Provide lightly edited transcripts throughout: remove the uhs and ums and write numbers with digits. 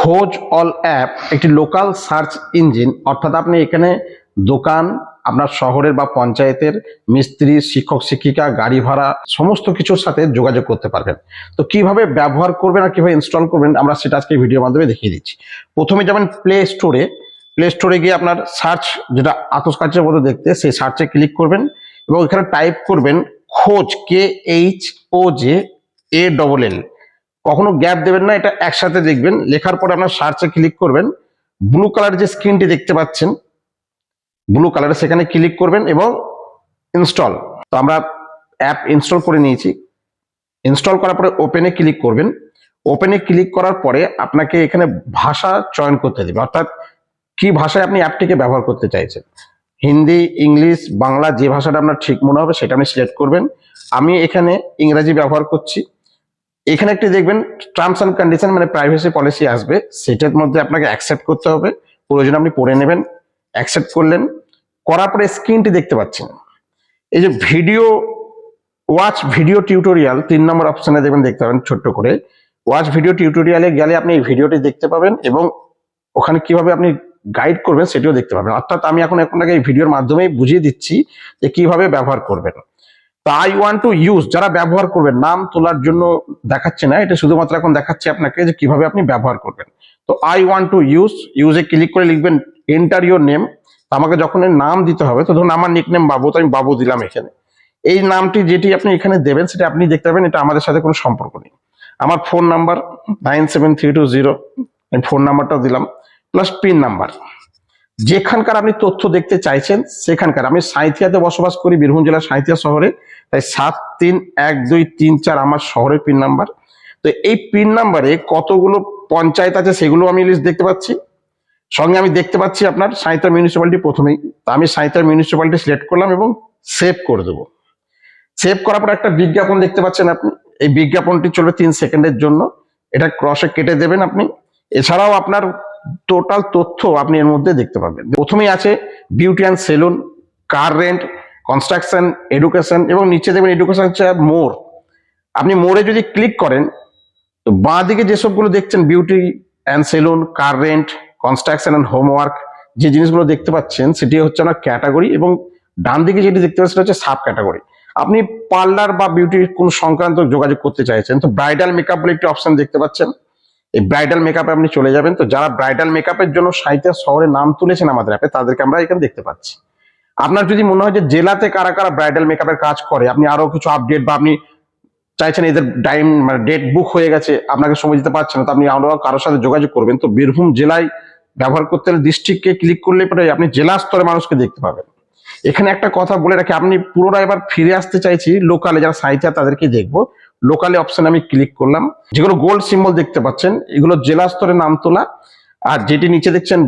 খোঁজ all app একটি local search engine, অর্থাৎ আপনি এখানে দোকান, আপনার শহরের বা পঞ্চায়েতের মিস্ত্রি, শিক্ষক শিক্ষিকা, গাড়ি ভাড়া সমস্ত কিছুর সাথে যোগাযোগ করতে পারবেন। তো কিভাবে ব্যবহার করবেন আর কিভাবে ইনস্টল করবেন আমরা সেটা আজকে ভিডিওর মাধ্যমে দেখিয়ে দিচ্ছি। প্রথমে যাবেন প্লে স্টোরে গিয়ে আপনার সার্চ, যেটা আতস কাচের মতো দেখতে, সেই সার্চে ক্লিক করবেন এবং এখানে টাইপ করবেন খোঁজ, KHOJALL। কখনো গ্যাপ দেবেন না, এটা একসাথে দেখবেন। লেখার পরে আপনার সার্চে ক্লিক করবেন, ব্লু কালার যে স্ক্রিনটি দেখতে পাচ্ছেন ব্লু কালারে, সেখানে ক্লিক করবেন এবং ইনস্টল। তো আমরা অ্যাপ ইনস্টল করে নিয়েছি। ইনস্টল করার পরে ওপেনে ক্লিক করবেন। ওপেনে ক্লিক করার পরে আপনাকে এখানে ভাষা চয়ন করতে দেবে, অর্থাৎ কি ভাষায় আপনি অ্যাপটিকে ব্যবহার করতে চাইছেন, হিন্দি, ইংলিশ, বাংলা, যে ভাষাটা আপনার ঠিক মনে হবে সেটা আপনি সিলেক্ট করবেন। আমি এখানে ইংরেজি ব্যবহার করছি। এখানে একটি দেখবেন টার্মস অ্যান্ড কন্ডিশন, মানে প্রাইভেসি পলিসি আসবে, সেটার মধ্যে আপনাকে অ্যাকসেপ্ট করতে হবে। প্রয়োজন আপনি পড়ে নেবেন। অ্যাকসেপ্ট করলেন, করার পরে স্ক্রিনটি দেখতে পাচ্ছেন, এই যে ওয়াচ ভিডিও টিউটোরিয়াল 3 নম্বর অপশনে দেখবেন, দেখতে পাবেন ছোট্ট করে। ওয়াচ ভিডিও টিউটোরিয়ালে গেলে আপনি এই ভিডিওটি দেখতে পাবেন এবং ওখানে কিভাবে আপনি গাইড করবেন সেটিও দেখতে পাবেন। অর্থাৎ আমি এখন আপনাকে এই ভিডিওর মাধ্যমেই বুঝিয়ে দিচ্ছি যে কিভাবে ব্যবহার করবেন। তো আই ওয়ান্ট টু ইউজ, যারা ব্যবহার করবেন, নাম তোলার জন্য দেখাচ্ছে না, এটা শুধুমাত্র এখন দেখাচ্ছে আপনাকে যে কিভাবে আপনি ব্যবহার করবেন। তো আই ওয়ান্ট টু ইউজে ক্লিক করে লিখবেন এন্টার ইউর নেম। আমাকে যখন নাম দিতে হবে, তো ধরুন আমার নিকনেম বাবু, তো আমি বাবু দিলাম। এখানে এই নামটি যেটি আপনি এখানে দেবেন সেটা আপনি দেখতে পাবেন, এটা আমাদের সাথে কোনো সম্পর্ক নেই। আমার ফোন নাম্বার 97320, আমি ফোন নাম্বারটাও দিলাম, প্লাস পিন নাম্বার। যেখানকার আপনি তথ্য দেখতে চাইছেন সেখানকার, আমি সাঁইথিয়াতে বসবাস করি, বীরভূম জেলার সাঁইথিয়া শহরে, তাই 731234 আমার শহরের পিন নাম্বার। তো এই পিন নাম্বারে কতগুলো পঞ্চায়েত আছে সেগুলো আমি লিস্ট দেখতে পাচ্ছি। সঙ্গে আমি দেখতে পাচ্ছি আপনার সাঁইথিয়া মিউনিসিপ্যালিটি প্রথমেই। তো আমি সাঁইথিয়া মিউনিসিপ্যালিটি সিলেক্ট করলাম এবং সেভ করে দেবো। সেভ করার পর একটা বিজ্ঞাপন দেখতে পাচ্ছেন আপনি, এই বিজ্ঞাপনটি চলবে 3 সেকেন্ডের জন্য, এটা ক্রসে কেটে দেবেন আপনি। এছাড়াও আপনার টোটাল তথ্য আপনি এর মধ্যে দেখতে পাবেন। প্রথমেই আছে beauty and salon, car rent, construction, education, এবং নিচে দেখবেন এডুকেশন মোর। আপনি মোরে যদি ক্লিক করেন, তো বাঁ দিকে যেসবগুলো দেখছেন beauty and salon, car rent, construction and homework, যে জিনিসগুলো দেখতে পাচ্ছেন সেটি হচ্ছে আপনার ক্যাটাগরি, এবং ডান দিকে যেটি দেখতে পাচ্ছেন সেটা হচ্ছে সাব ক্যাটাগরি। আপনি পার্লার বা বিউটির কোন সংক্রান্ত যোগাযোগ করতে চাইছেন, তো ব্রাইডাল মেকআপ বলে একটি অপশন দেখতে পাচ্ছেন, এই ব্রাইডাল মেকআপে আপনি চলে যাবেন। তো যারা ব্রাইডাল মেকআপের জন্য সাঁইথিয়া শহরে নাম তুলেছেন আমাদের অ্যাপে, তাদেরকে আমরা এখানে দেখতে পাচ্ছি। আপনার যদি মনে হয় যে জেলাতে কারা কারা ব্রাইডাল মেকআপের কাজ করে, আপনি আরো কিছু আপডেট, বা আপনি চাইছেন এদের টাইম মানে ডেট বুক হয়ে গেছে, আপনাকে সময় দিতে পারছেন না, তো আপনি আরো কারোর সাথে যোগাযোগ করবেন। তো বীরভূম জেলায় ব্যবহার করতে হলে ডিস্ট্রিক্টকে ক্লিক করলে পরে আপনি জেলা স্তরে মানুষকে দেখতে পাবেন। এখানে একটা কথা বলে রাখি, আপনি পুরোটা এবার ফিরে আসতে চাইছি লোকালে, যারা সাঁইথিয়া তাদেরকে দেখবো। লোকালে অপশনে আমি ক্লিক করলাম, যেগুলো গোল্ড সিম্বল দেখতে পাচ্ছেন এগুলো জেলা স্তরে নাম তোলা, আর যেটি নিচে দেখছেন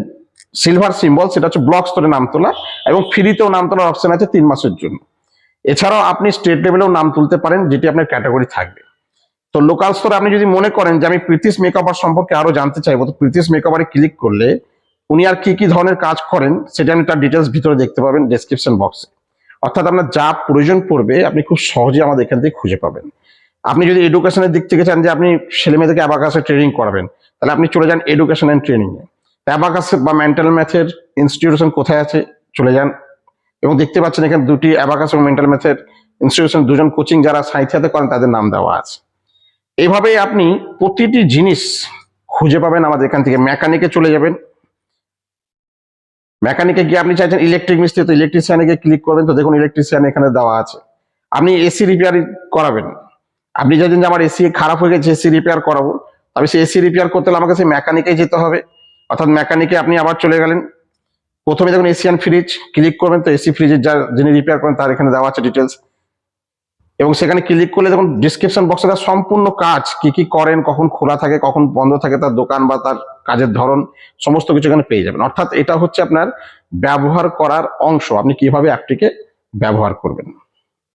সিলভার সিম্বল সেটা হচ্ছে ব্লক স্তরে নাম তোলা, এবং ফ্রিতেও নাম তোলার অপশন আছে 3 মাসের জন্য। এছাড়াও আপনি স্টেট লেভেলেও নাম তুলতে পারেন, যেটি আপনার ক্যাটাগরি থাকবে। তো লোকাল স্তরে আপনি যদি মনে করেন যে আমি প্রীতিশ মেকআপার সম্পর্কে আরো জানতে চাইবো, তো প্রীতিশ মেকআপারে ক্লিক করলে উনি আর কি কি ধরনের কাজ করেন সেটা আমি তার ডিটেলস ভিতরে দেখতে পাবেন ডেসক্রিপশন বক্সে। অর্থাৎ আপনার যা প্রয়োজন পড়বে আপনি খুব সহজে আমাদের এখান থেকে খুঁজে পাবেন। আপনি যদি এডুকেশনের দিক থেকে চান যে আপনি ছেলে মেয়েদেরকে অ্যাবাকাসে ট্রেনিং করাবেন, তাহলে আপনি চলে যান education and training A. Abacus বা মেন্টাল ম্যাথের ইনস্টিটিউশন কোথায় আছে চলে যান, এবং দেখতে পাচ্ছেন এখানে দুটি অ্যাবাকাস এবং মেন্টাল ম্যাথের ইনস্টিটিউশন, দুজন কোচিং যারা সাঁইথিয়াতে করেন তাদের নাম দেওয়া আছে। এইভাবেই আপনি প্রতিটি জিনিস খুঁজে পাবেন আমাদের এখান থেকে। মেকানিকে চলে যাবেন, মেকানিকে গিয়ে আপনি চাইছেন ইলেকট্রিক মিস্ত্রি, তো ইলেকট্রিশিয়ানে গিয়ে ক্লিক করবেন। তো দেখুন ইলেকট্রিশিয়ান এখানে দেওয়া আছে। আপনি এসি রিপেয়ার করাবেন, আপনি চাইছেন যে আমার এসি খারাপ হয়ে গেছে, এসি রিপেয়ার করাবো, তবে সেই এসি রিপেয়ার করতে হলে আমাকে সেই মেকানিকে যেতে হবে। অর্থাৎ মেকানিকে আপনি আবার চলে গেলেন, প্রথমে দেখুন এশিয়ান ফ্রিজ ক্লিক করবেন, তো এসি ফ্রিজের যিনি রিপেয়ার করেন তার এখানে দেওয়া আছে ডিটেলস, এবং সেখানে ক্লিক করলে দেখুন ডিসক্রিপশন বক্সে তার সম্পূর্ণ কাজ কি কি করেন, কখন খোলা থাকে কখন বন্ধ থাকে, তার দোকান বা তার কাজের ধরন সমস্ত কিছু এখানে পেয়ে যাবেন। অর্থাৎ এটা হচ্ছে আপনার ব্যবহার করার অংশ, আপনি কিভাবে অ্যাপটিকে ব্যবহার করবেন।